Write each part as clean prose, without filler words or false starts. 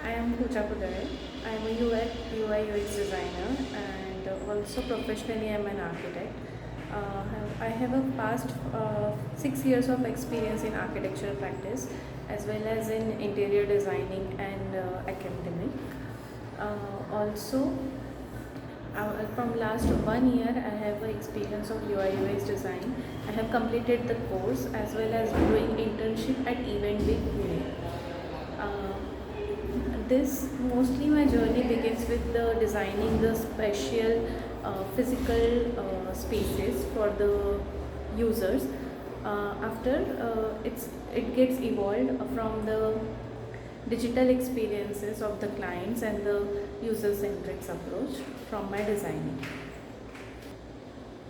I am Pooja Pudare. I am a UI UX designer and also professionally I am an architect. I have a past 6 years of experience in architectural practice as well as in interior designing and academic. Also, from last 1 year, I have a experience of UI/UX design. I have completed the course as well as doing internship at Event with Pune. Uh, this mostly my journey begins with the designing the special physical spaces for the users. After it gets evolved from the digital experiences of the clients and the user-centric approach from my designing.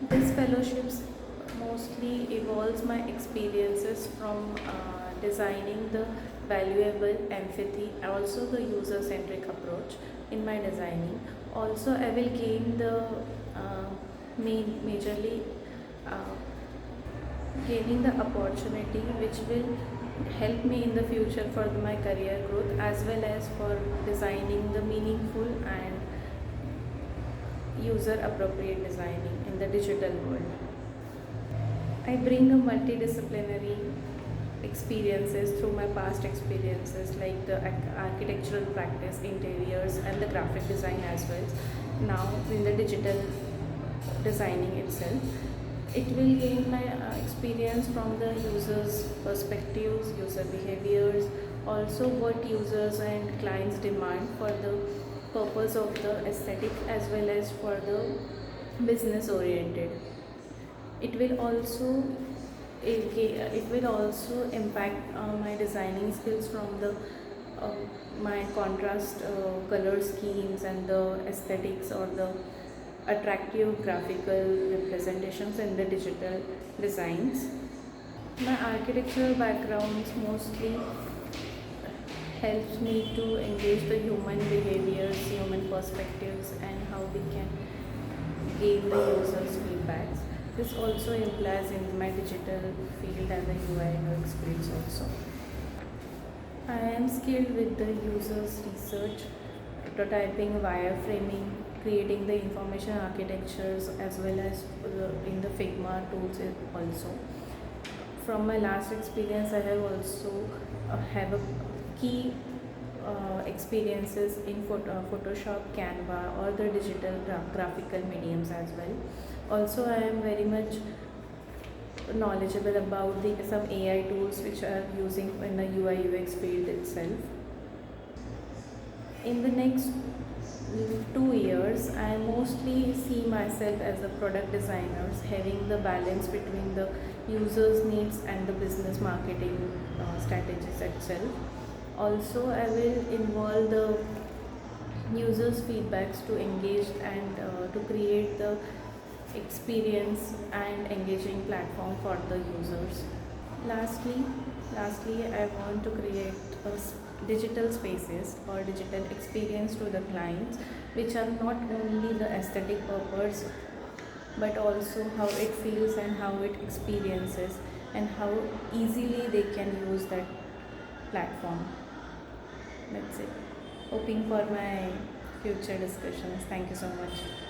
This fellowships mostly evolves my experiences from designing the valuable empathy, also the user-centric approach in my designing. Also, I will gain the majorly uh, gaining the opportunity which will help me in the future for my career growth as well as for designing the meaningful and user appropriate designing in the digital world. I bring a multidisciplinary experiences through my past experiences like the architectural practice, interiors, and the graphic design as well. Now, in the digital designing itself, it will gain my experience from the users' perspectives, user behaviors, also what users and clients demand for the purpose of the aesthetic as well as for the business oriented. It will also it will also impact my designing skills from the uh, my contrast color schemes and the aesthetics or the attractive graphical representations in the digital designs. My architectural background mostly helps me to engage the human behaviors, human perspectives, and how we can gain the users' feedbacks. This also implies in my digital field and the UI UX fields also. I am skilled with the users research, prototyping, wireframing, creating the information architectures as well as in the Figma tools also. From my last experience, I have also have a key experiences in Photoshop, Canva, or the digital graphical mediums as well. Also, I am very much knowledgeable about the some AI tools which are using in the UI UX field itself. In the next 2 years, I mostly see myself as a product designer, having the balance between the users' needs and the business marketing strategies itself. Also, I will involve the users' feedbacks to engage and to create the experience and engaging platform for the users. Lastly, lastly, I want to create digital spaces or digital experience to the clients, which are not only the aesthetic purpose, but also how it feels and how it experiences and how easily they can use that platform. That's it. Hoping for my future discussions. Thank you so much.